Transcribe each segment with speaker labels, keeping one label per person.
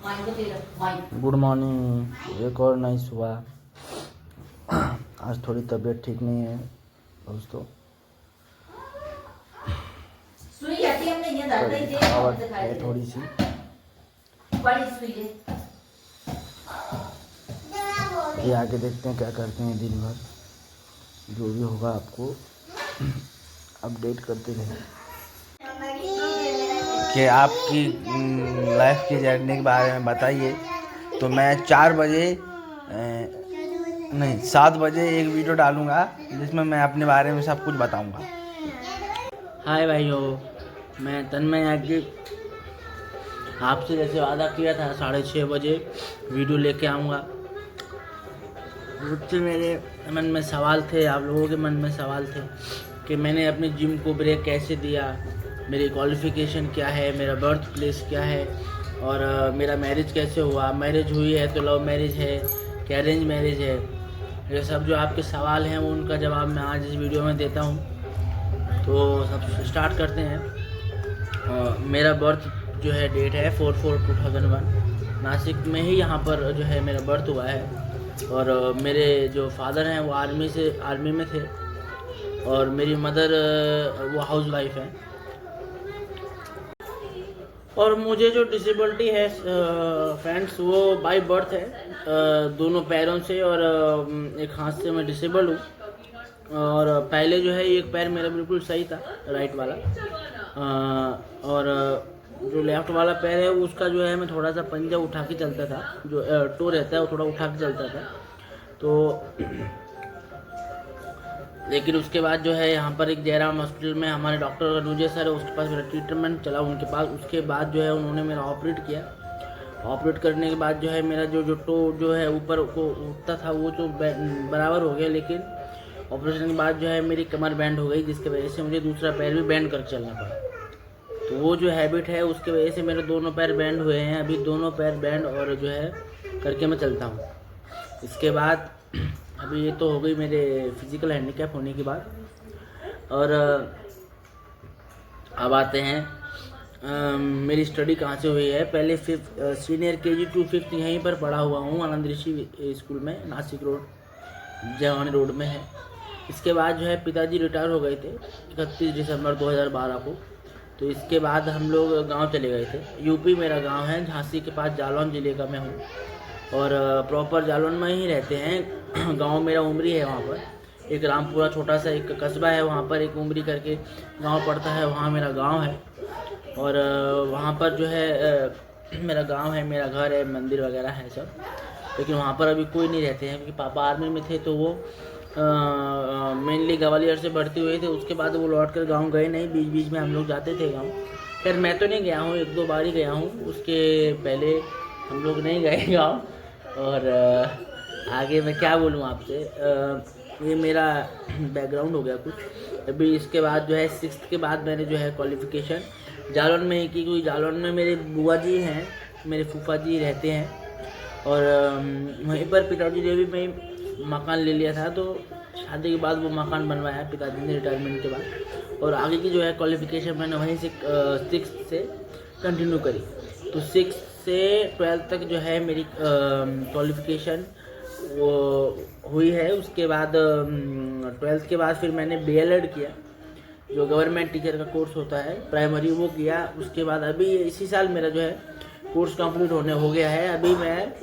Speaker 1: Good morning. एक और नई सुबह। आज थोड़ी तबीयत ठीक नहीं है दोस्तों, थकावट है थोड़ी सी। ये आगे देखते हैं क्या करते हैं दिन भर, जो भी होगा आपको अपडेट करते रहेंगे कि आपकी लाइफ की जर्नी के बारे में बताइए। तो मैं 4 बजे नहीं 7 बजे एक वीडियो डालूंगा जिसमें मैं अपने बारे में सब कुछ बताऊंगा। हाय भाइयों, मैं तन्मय याज्ञ आपसे जैसे वादा किया था 6:30 बजे वीडियो लेके आऊँगा। मुझसे मेरे मन में सवाल थे, आप लोगों के मन में सवाल थे कि मैंने अपनी जिम को ब्रेक कैसे दिया, मेरी क्वालिफ़िकेशन क्या है, मेरा बर्थ प्लेस क्या है और मेरा मैरिज कैसे हुआ, मैरिज हुई है तो लव मैरिज है कि अरेंज मैरिज है। ये सब जो आपके सवाल हैं वो उनका जवाब मैं आज इस वीडियो में देता हूँ। तो सब स्टार्ट करते हैं। मेरा बर्थ जो है डेट है 4/4/2001, नासिक में ही यहाँ पर जो है मेरा बर्थ हुआ है। और मेरे जो फादर हैं वो आर्मी में थे और मेरी मदर वो हाउस वाइफ है। और मुझे जो डिसेबिलिटी है फ्रेंड्स वो बाय बर्थ है, दोनों पैरों से और एक हाथ से मैं डिसेबल हूँ। और पहले जो है एक पैर मेरा बिल्कुल सही था, राइट वाला, और जो लेफ्ट वाला पैर है उसका जो है मैं थोड़ा सा पंजा उठा के चलता था, जो टो रहता है वो थोड़ा उठा के चलता था। तो लेकिन उसके बाद जो है यहाँ पर एक जयराम हॉस्पिटल में हमारे डॉक्टर अनुजय सर है, उसके पास मेरा ट्रीटमेंट चला उनके पास। उसके बाद जो है उन्होंने मेरा ऑपरेट किया। ऑपरेट करने के बाद जो है मेरा जो टो जो है ऊपर को उठता था वो तो बराबर हो गया, लेकिन ऑपरेशन के बाद जो है मेरी कमर बैंड हो गई, जिसकी वजह से मुझे दूसरा पैर भी बैंड कर चलना पड़ा। तो वो जो हैबिट है उसके वजह से मेरे दोनों पैर बैंड हुए हैं। अभी दोनों पैर बैंड और जो है करके मैं चलता हूँ। इसके बाद अभी ये तो हो गई मेरे फिजिकल हैंडीकैप होने की बात। और अब आते हैं मेरी स्टडी कहाँ से हुई है। पहले सीनियर KG to 5th यहीं पर पढ़ा हुआ हूँ, आनंद ऋषि स्कूल में, नासिक रोड, जवानी रोड में है। इसके बाद जो है पिताजी रिटायर हो गए थे 31 दिसंबर 2012 को। तो इसके बाद हम लोग गांव चले गए थे। यूपी मेरा गांव है, झांसी के पास जालौन ज़िले का मैं हूँ और प्रॉपर जालौन में ही रहते हैं। गांव मेरा उमरी है, वहाँ पर एक रामपुरा छोटा सा एक कस्बा है, वहाँ पर एक उमरी करके गांव पड़ता है, वहाँ मेरा गांव है। और वहाँ पर जो है मेरा गांव है, मेरा घर है, मंदिर वगैरह है सब। लेकिन वहाँ पर अभी कोई नहीं रहते हैं क्योंकि पापा आर्मी में थे, तो वो मेनली ग्वालियर से भर्ती हुए थे। उसके बाद वो लौट कर गाँव गए नहीं, बीच बीच में हम लोग जाते थे गाँव। खैर मैं तो नहीं गया हूँ, 1-2 बार ही गया हूँ, उसके पहले हम लोग नहीं गए गाँव। और आगे मैं क्या बोलूँ आपसे, ये मेरा बैकग्राउंड हो गया कुछ। अभी इसके बाद जो है 6th के बाद मैंने जो है क्वालिफ़िकेशन जालौन में ही की, क्योंकि जालौन में मेरे बुआ जी हैं, मेरे फूफा जी रहते हैं। और वहीं पर पिताजी ने भी मैं मकान ले लिया था, तो शादी के बाद वो मकान बनवाया पिताजी ने रिटायरमेंट के बाद। और आगे की जो है क्वालिफ़िकेशन मैंने वहीं से 6th से कंटिन्यू करी। तो 6th से 12th तक जो है मेरी क्वालिफ़िकेशन वो हुई है। उसके बाद 12th के बाद फिर मैंने BLED किया, जो गवर्नमेंट टीचर का कोर्स होता है प्राइमरी, वो किया। उसके बाद अभी इसी साल मेरा जो है कोर्स कंप्लीट हो गया है। अभी मैं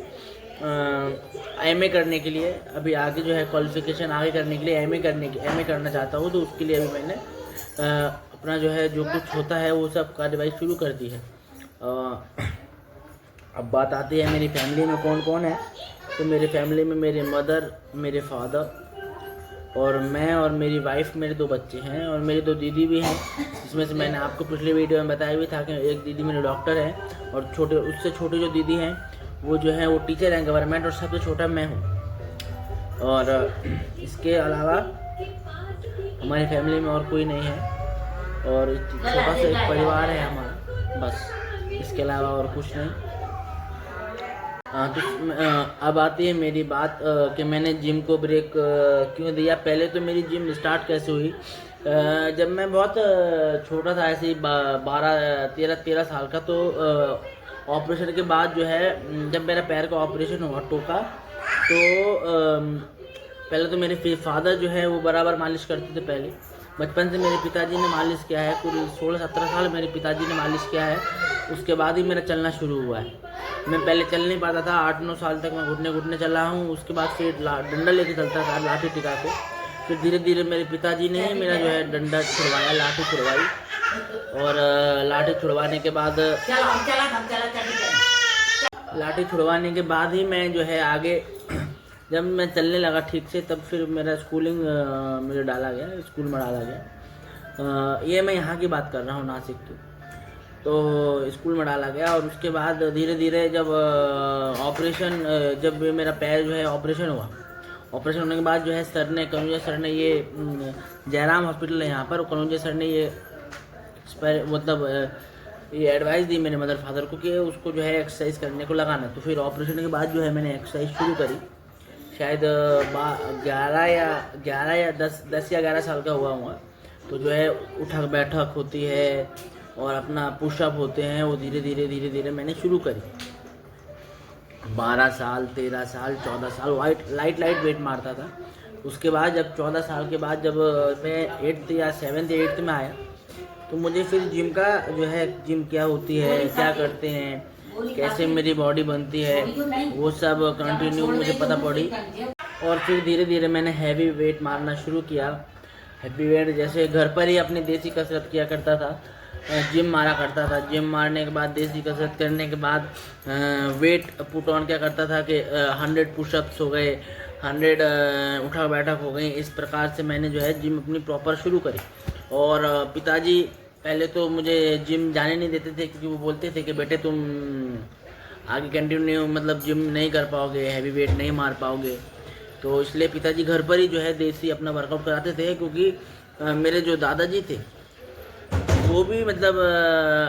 Speaker 1: MA करने के लिए, अभी आगे जो है क्वालिफ़िकेशन आगे करने के लिए MA करना चाहता हूँ। तो उसके लिए अभी मैंने अपना जो है जो कुछ होता है वो सब कार्यवाही शुरू कर दी है। अब बात आती है मेरी फैमिली में कौन कौन है। तो मेरी फैमिली में मेरे मदर, मेरे फादर और मैं और मेरी वाइफ, मेरे 2 बच्चे हैं और मेरी 2 दीदी भी हैं, जिसमें से मैंने आपको पिछले वीडियो में बताया भी था कि एक दीदी मेरे डॉक्टर हैं और उससे छोटे जो दीदी हैं वो जो है वो टीचर हैं गवर्नमेंट, और सबसे छोटा मैं हूँ। और इसके अलावा हमारी फैमिली में और कोई नहीं है और छोटा सा एक परिवार है हमारा, बस। इसके अलावा और कुछ नहीं। तो अब आती है मेरी बात कि मैंने जिम को ब्रेक क्यों दिया। पहले तो मेरी जिम स्टार्ट कैसे हुई, जब मैं बहुत छोटा था, ऐसे ही 13 साल का, तो ऑपरेशन के बाद जो है जब मेरा पैर का ऑपरेशन हुआ टोका, तो पहले तो मेरे फादर जो है वो बराबर मालिश करते थे। पहले बचपन से मेरे पिताजी ने मालिश किया है, कुल 16-17 साल मेरे पिताजी ने मालिश किया है। उसके बाद ही मेरा चलना शुरू हुआ है। मैं पहले चल नहीं पाता था, 8-9 साल तक मैं घुटने घुटने चला हूँ। उसके बाद फिर डंडा लेके चलता था, लाठी टिका के। फिर धीरे धीरे मेरे पिताजी ने ही मेरा जो है डंडा छुड़वाया, लाठी छुड़वाई। और लाठी छुड़वाने के बाद ही मैं जो है आगे जब मैं चलने लगा ठीक से, तब फिर मेरा स्कूलिंग मुझे डाला गया, स्कूल में डाला गया। ये मैं यहाँ की बात कर रहा हूँ, नासिक की। तो स्कूल में डाला गया और उसके बाद धीरे धीरे जब ऑपरेशन, जब मेरा पैर जो है ऑपरेशन हुआ, ऑपरेशन होने के बाद जो है कनुजा सर ने ये जयराम हॉस्पिटल है यहाँ पर, कनुजा सर ने ये मतलब ये एडवाइस दी मेरे मदर फादर को कि उसको जो है एक्सरसाइज करने को लगाना। तो फिर ऑपरेशन के बाद जो है मैंने एक्सरसाइज शुरू करी। शायद 11 या 11 साल का हुआ। तो जो है उठक बैठक होती है और अपना पुशअप होते हैं, वो धीरे धीरे मैंने शुरू करी। 12 साल, 13 साल, 14 साल लाइट वेट मारता था। उसके बाद जब 14 साल के बाद जब मैं 8th या 7th या 8th में आया, तो मुझे फिर जिम का जो है, जिम क्या होती है, क्या करते हैं, कैसे मेरी बॉडी बनती है, वो सब कंटिन्यू मुझे पता पड़ी। और फिर धीरे धीरे मैंने हैवी वेट मारना शुरू किया। हैवी वेट जैसे घर पर ही अपनी देसी कसरत किया करता था, जिम मारा करता था। जिम मारने के बाद, देसी कसरत करने के बाद वेट पुट ऑन क्या करता था कि 100 पुशअप्स हो गए, 100 उठक बैठक हो गई। इस प्रकार से मैंने जो है जिम अपनी प्रॉपर शुरू करी। और पिताजी पहले तो मुझे जिम जाने नहीं देते थे, क्योंकि वो बोलते थे कि बेटे तुम आगे कंटिन्यू मतलब जिम नहीं कर पाओगे, हैवी वेट नहीं मार पाओगे। तो इसलिए पिताजी घर पर ही जो है देसी अपना वर्कआउट कराते थे। क्योंकि मेरे जो दादाजी थे वो भी मतलब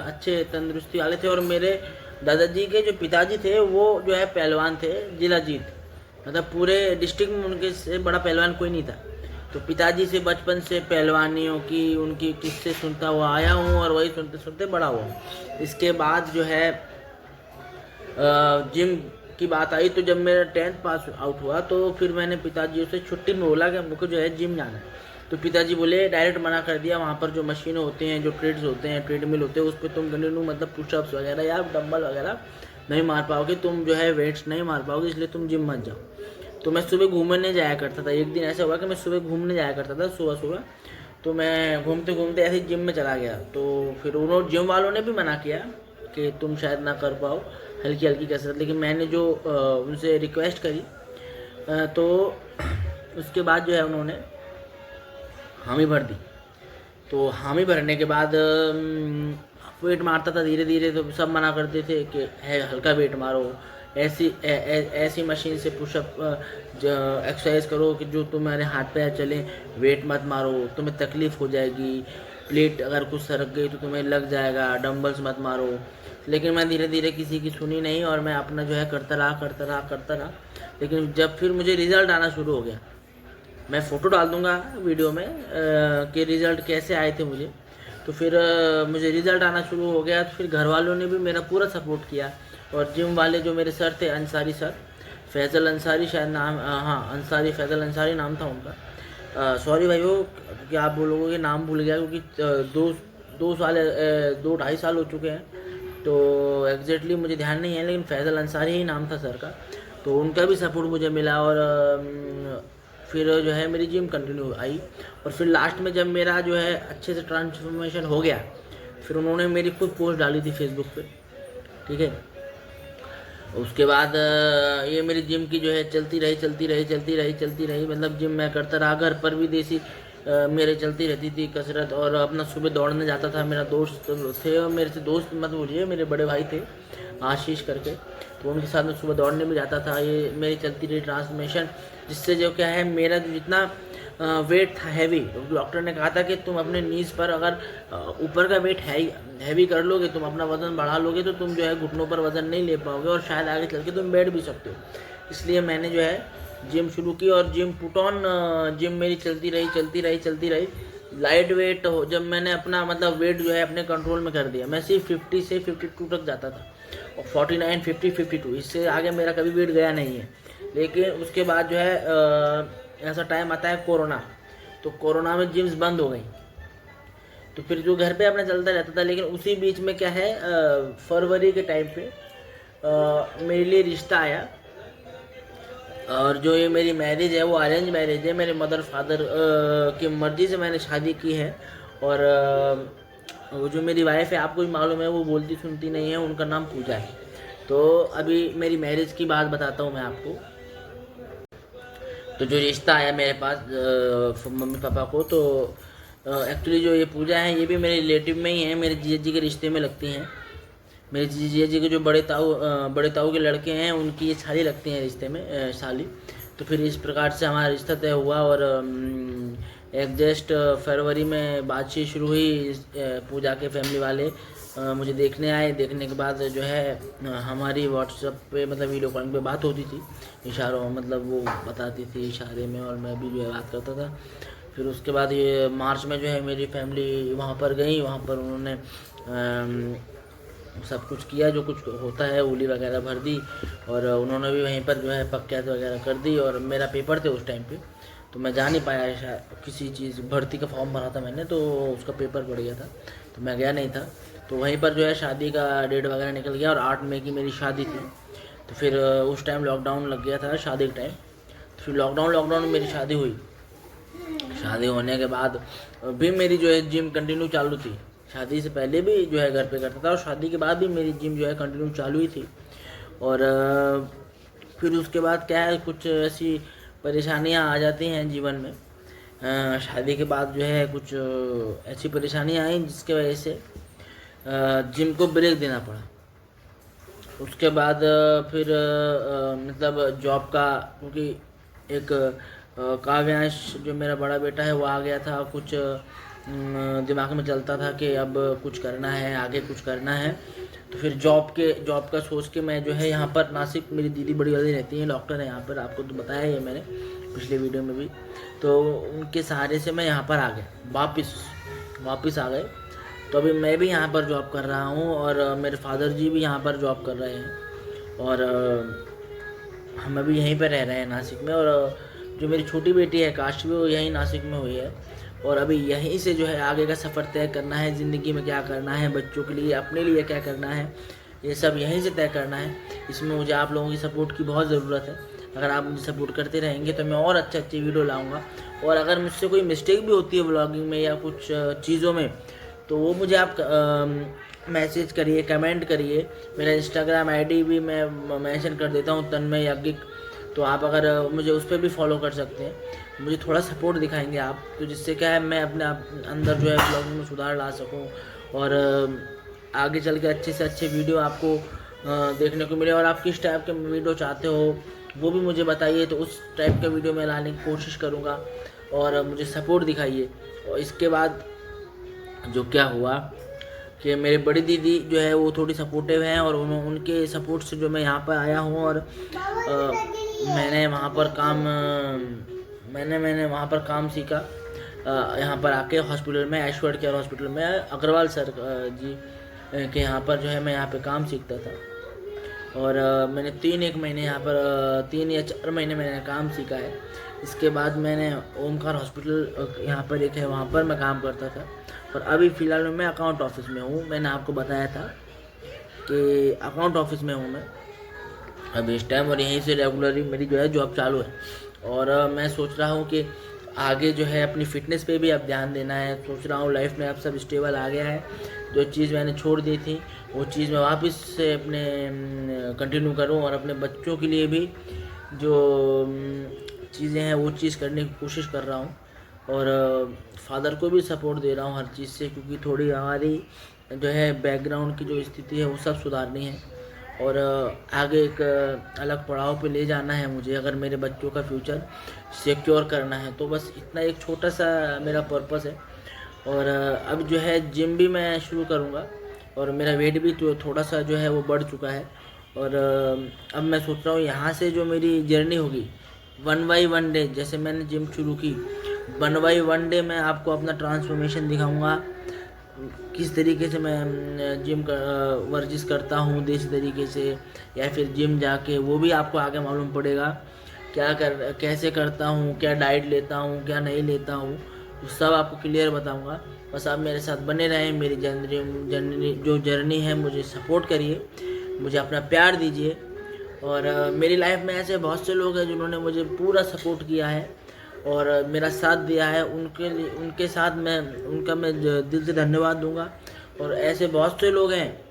Speaker 1: अच्छे तंदुरुस्ती वाले थे, और मेरे दादाजी के जो पिताजी थे वो जो है पहलवान थे, जिला जीत, मतलब पूरे डिस्ट्रिक्ट में उनके से बड़ा पहलवान कोई नहीं था। तो पिताजी से बचपन से पहलवानियों की उनकी किस्से सुनता हुआ आया हूँ, और वही सुनते सुनते बड़ा हुआ। इसके बाद जो है जिम की बात आई, तो जब मेरा 10th पास आउट हुआ, तो फिर मैंने पिताजी से छुट्टी में बोला कि हमको जो है जिम जाना है। तो पिताजी बोले, डायरेक्ट मना कर दिया। वहाँ पर जो मशीनें होते हैं, जो ट्रेड्स होते हैं, ट्रेडमिल होते हैं, उस पर तुम कंटिन्यू मतलब पुशअप्स वगैरह या डंबल वगैरह नहीं मार पाओगे, तुम जो है वेट्स नहीं मार पाओगे, इसलिए तुम जिम मत जाओ। तो मैं सुबह घूमने जाया करता था। एक दिन ऐसा हुआ कि मैं सुबह घूमने जाया करता था, सुबह। तो मैं घूमते घूमते ऐसे जिम में चला गया। तो फिर उन्होंने, जिम वालों ने भी मना किया कि तुम शायद ना कर पाओ हल्की हल्की कसरत, लेकिन मैंने जो उनसे रिक्वेस्ट करी, तो उसके बाद जो है उन्होंने हामी भर दी। तो हामी भरने के बाद वेट मारता था धीरे धीरे, तो सब मना करते थे कि है हल्का वेट मारो, ऐसी मशीन से पुशअप एक्सरसाइज करो कि जो तुम्हारे हाथ पैर चले, वेट मत मारो, तुम्हें तकलीफ़ हो जाएगी, प्लेट अगर कुछ सरक गई तो तुम्हें लग जाएगा, डंबल्स मत मारो। लेकिन मैं धीरे धीरे किसी की सुनी नहीं, और मैं अपना जो है करता रहा। लेकिन जब फिर मुझे रिज़ल्ट आना शुरू हो गया, मैं फ़ोटो डाल दूँगा वीडियो में कि रिज़ल्ट कैसे आए थे मुझे। तो फिर मुझे रिज़ल्ट आना शुरू हो गया। तो फिर घर वालों ने भी मेरा पूरा सपोर्ट किया, और जिम वाले जो मेरे सर थे, अंसारी सर, फैज़ल अंसारी शायद नाम, हाँ अंसारी, फैज़ल अंसारी नाम था उनका। सॉरी भाई, वो क्या आप बोलोगे कि नाम भूल गया, क्योंकि 2-2.5 साल हो चुके हैं, तो एग्जैक्टली मुझे ध्यान नहीं है, लेकिन फैज़ल अंसारी ही नाम था सर का। तो उनका भी सपोर्ट मुझे मिला, और फिर जो है मेरी जिम कंटिन्यू आई। और फिर लास्ट में जब मेरा जो है अच्छे से ट्रांसफॉर्मेशन हो गया, फिर उन्होंने मेरी खुद पोस्ट डाली थी फेसबुक पे, ठीक है। उसके बाद ये मेरी जिम की जो है चलती रही। मतलब जिम मैं करता रहा, घर पर भी देसी मेरे चलती रहती थी कसरत। और अपना सुबह दौड़ने जाता था, मेरा दोस्त थे, और मेरे से दोस्त मत बोलिए, मेरे बड़े भाई थे आशीष करके, तो उनके साथ में सुबह दौड़ने भी जाता था। ये मेरी चलती रही ट्रांसफॉर्मेशन, जिससे जो क्या है मेरा जो जितना वेट था हैवी, डॉक्टर ने कहा था कि तुम अपने नीज पर अगर ऊपर का वेट हैवी कर लोगे, तुम अपना वज़न बढ़ा लोगे, तो तुम जो है घुटनों पर वज़न नहीं ले पाओगे, और शायद आगे चल के तुम बैठ भी सकते हो। इसलिए मैंने जो है जिम शुरू की, और जिम पुट ऑन जिम मेरी चलती रही। लाइट वेट हो, जब मैंने अपना मतलब वेट जो है अपने कंट्रोल में कर दिया, मैं सिर्फ 50 से 52 तक जाता था। और 49, 50, 52, इससे आगे मेरा कभी वेट गया नहीं है। लेकिन उसके बाद जो है ऐसा टाइम आता है कोरोना, तो कोरोना में जिम्स बंद हो गई, तो फिर जो घर पे अपना चलता रहता था। लेकिन उसी बीच में क्या है, फरवरी के टाइम पे मेरे लिए रिश्ता आया, और जो ये मेरी मैरिज है वो अरेंज मैरिज है। मेरे मदर फादर की मर्ज़ी से मैंने शादी की है। और वो जो मेरी वाइफ है, आपको भी मालूम है, वो बोलती सुनती नहीं है, उनका नाम पूजा है। तो अभी मेरी मैरिज की बात बताता हूँ मैं आपको। तो जो रिश्ता आया मेरे पास मम्मी पापा को, तो एक्चुअली जो ये पूजा है ये भी मेरे रिलेटिव में ही है, मेरे जीजा जी के रिश्ते में लगती हैं। मेरे जीजा जी के जो बड़े ताऊ के लड़के हैं, उनकी ये साली लगती हैं रिश्ते में, साली। तो फिर इस प्रकार से हमारा रिश्ता तय हुआ, और एग्जैक्ट फरवरी में बातचीत शुरू हुई। पूजा के फैमिली वाले मुझे देखने आए। देखने के बाद जो है हमारी व्हाट्सएप पे मतलब वीडियो कॉलिंग पे बात होती थी इशारों, मतलब वो बताती थी इशारे में, और मैं भी जो है बात करता था। फिर उसके बाद ये मार्च में जो है मेरी फैमिली वहाँ पर गई, वहाँ पर उन्होंने सब कुछ किया जो कुछ होता है, उली वगैरह भर दी, और उन्होंने भी वहीं पर जो है पक्यात वगैरह कर दी। और मेरा पेपर थे उस टाइम पे, तो मैं जा नहीं पाया, किसी चीज़ भर्ती का फॉर्म भरा था मैंने, तो उसका पेपर पड़ गया था, तो मैं गया नहीं था। तो वहीं पर जो है शादी का डेट वगैरह निकल गया, और 8 मई की मेरी शादी थी। तो फिर उस टाइम लॉकडाउन लग गया था शादी के टाइम। तो फिर लॉकडाउन में मेरी शादी हुई। शादी होने के बाद भी मेरी जो है जिम कंटिन्यू चालू थी। शादी से पहले भी जो है घर पे करता था, और शादी के बाद भी मेरी जिम जो है कंटिन्यू चालू ही थी। और फिर उसके बाद क्या है, कुछ ऐसी परेशानियां आ जाती हैं जीवन में। शादी के बाद जो है कुछ ऐसी परेशानियां आई जिसके वजह से जिम को ब्रेक देना पड़ा। उसके बाद फिर मतलब जॉब का, क्योंकि एक काव्यांश जो मेरा बड़ा बेटा है वो आ गया था, कुछ दिमाग में चलता था कि अब कुछ करना है, आगे कुछ करना है। तो फिर जॉब का सोच के मैं जो है यहाँ पर नासिक, मेरी दीदी बड़ी वाली रहती है, डॉक्टर है यहाँ पर, आपको तो बताया है मैंने पिछले वीडियो में भी। तो उनके सहारे से मैं यहाँ पर आ गया, वापस आ गए। तो अभी मैं भी यहाँ पर जॉब कर रहा हूँ, और मेरे फादर जी भी यहाँ पर जॉब कर रहे हैं, और हम अभी यहीं पर रह रहे हैं नासिक में। और जो मेरी छोटी बेटी है काश, वो यहीं नासिक में हुई है। और अभी यहीं से जो है आगे का सफ़र तय करना है, ज़िंदगी में क्या करना है, बच्चों के लिए, अपने लिए क्या करना है, ये सब यहीं से तय करना है। इसमें मुझे आप लोगों की सपोर्ट की बहुत ज़रूरत है। अगर आप मुझे सपोर्ट करते रहेंगे तो मैं और अच्छी वीडियो लाऊँगा। और अगर मुझसे कोई मिस्टेक भी होती है व्लॉगिंग में या कुछ चीज़ों में, तो वो मुझे आप मैसेज करिए, कमेंट करिए। मेरा इंस्टाग्राम आईडी भी मैं मेंशन कर देता हूँ, तन्मय याज्ञिक। तो आप अगर मुझे उस पर भी फॉलो कर सकते हैं। मुझे थोड़ा सपोर्ट दिखाएंगे आप, तो जिससे क्या है मैं अपने आप अंदर जो है ब्लॉगिंग में सुधार ला सकूं, और आगे चल के अच्छे से अच्छे वीडियो आपको देखने को मिले। और आप किस टाइप के वीडियो चाहते हो वो भी मुझे बताइए, तो उस टाइप का वीडियो मैं लाने की कोशिश करूँगा। और मुझे सपोर्ट दिखाइए। और इसके बाद जो क्या हुआ कि मेरे बड़ी दीदी जो है वो थोड़ी सपोर्टिव हैं, और उनके सपोर्ट से जो मैं यहाँ पर आया हूँ, और मैंने वहाँ पर काम सीखा। यहाँ पर आके हॉस्पिटल में, ऐश्वर्य केयर हॉस्पिटल में, अग्रवाल सर जी के यहाँ पर जो है मैं यहाँ पे काम सीखता था। और मैंने 3 महीने यहाँ पर 3 या 4 महीने मैंने काम सीखा है। इसके बाद मैंने ओमकार हॉस्पिटल यहाँ पर एक है, वहाँ पर मैं काम करता था। और अभी फ़िलहाल में मैं अकाउंट ऑफिस में हूँ। मैंने आपको बताया था कि अकाउंट ऑफिस में हूँ मैं अभी इस टाइम, और यहीं से रेगुलरली मेरी जो है जॉब चालू है। और मैं सोच रहा हूँ कि आगे जो है अपनी फ़िटनेस पे भी अब ध्यान देना है। सोच रहा हूँ लाइफ में अब सब स्टेबल आ गया है, जो चीज़ मैंने छोड़ दी थी वो चीज़ मैं वापस से अपने कंटिन्यू करूँ, और अपने बच्चों के लिए भी जो चीज़ें हैं वो चीज़ करने की कोशिश कर रहा हूँ। और फादर को भी सपोर्ट दे रहा हूँ हर चीज़ से, क्योंकि थोड़ी हमारी जो है बैकग्राउंड की जो स्थिति है वो सब सुधारनी है, और आगे एक अलग पड़ाव पे ले जाना है मुझे, अगर मेरे बच्चों का फ्यूचर सिक्योर करना है। तो बस इतना एक छोटा सा मेरा पर्पस है। और अब जो है जिम भी मैं शुरू करूँगा, और मेरा वेट भी तो थोड़ा सा जो है वो बढ़ चुका है। और अब मैं सोच रहा हूँ यहाँ से जो मेरी जर्नी होगी 1 by 1 डे, जैसे मैंने जिम शुरू की 1 by 1 डे मैं आपको अपना ट्रांसफॉर्मेशन दिखाऊंगा। किस तरीके से मैं जिम वर्जिश करता हूँ देसी तरीके से, या फिर जिम जाके, वो भी आपको आगे मालूम पड़ेगा। कैसे करता हूँ, क्या डाइट लेता हूँ, क्या नहीं लेता हूँ, सब आपको क्लियर बताऊँगा। बस आप मेरे साथ बने रहें, मेरी जर्नी है मुझे सपोर्ट करिए, मुझे अपना प्यार दीजिए। और मेरी लाइफ में ऐसे बहुत से लोग हैं जिन्होंने मुझे पूरा सपोर्ट किया है और मेरा साथ दिया है, उनके साथ मैं दिल से धन्यवाद दूंगा। और ऐसे बहुत से लोग हैं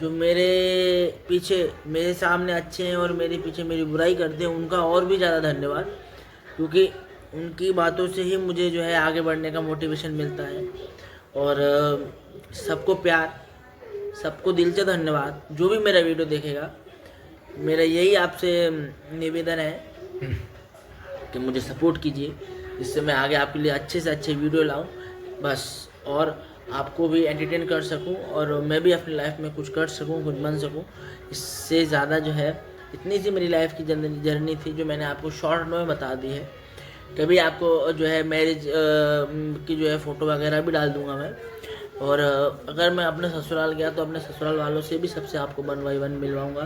Speaker 1: जो मेरे सामने अच्छे हैं और मेरे पीछे मेरी बुराई करते हैं, उनका और भी ज़्यादा धन्यवाद, क्योंकि उनकी बातों से ही मुझे जो है आगे बढ़ने का मोटिवेशन मिलता है। और सबको प्यार, सबको दिल से धन्यवाद। जो भी मेरा वीडियो देखेगा, मेरा यही आपसे निवेदन है कि मुझे सपोर्ट कीजिए, जिससे मैं आगे आपके लिए अच्छे से अच्छे वीडियो लाऊं बस, और आपको भी एंटरटेन कर सकूं और मैं भी अपनी लाइफ में कुछ कर सकूं, कुछ बन सकूं। इससे ज़्यादा जो है, इतनी सी मेरी लाइफ की जर्नी थी जो मैंने आपको शॉर्ट में बता दी है। कभी आपको जो है मैरिज की जो है फ़ोटो वगैरह भी डाल दूंगा मैं। और अगर मैं अपने ससुराल गया तो अपने ससुराल वालों से भी सबसे आपको 1 by 1 मिलवाऊँगा।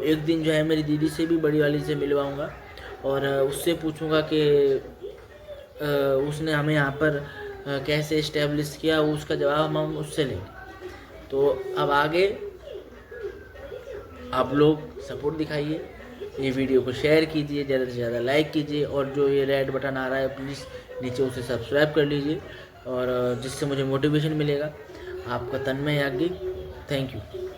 Speaker 1: एक दिन जो है मेरी दीदी से भी, बड़ी वाली से मिलवाऊँगा और उससे पूछूंगा कि उसने हमें यहाँ पर कैसे इस्टेब्लिश किया, उसका जवाब हम उससे लेंगे। तो अब आगे आप लोग सपोर्ट दिखाइए, ये वीडियो को शेयर कीजिए, ज़्यादा से ज़्यादा लाइक कीजिए, और जो ये रेड बटन आ रहा है प्लीज़ नीचे उसे सब्सक्राइब कर लीजिए, और जिससे मुझे मोटिवेशन मिलेगा। आपका तन्मय याज्ञिक, थैंक यू।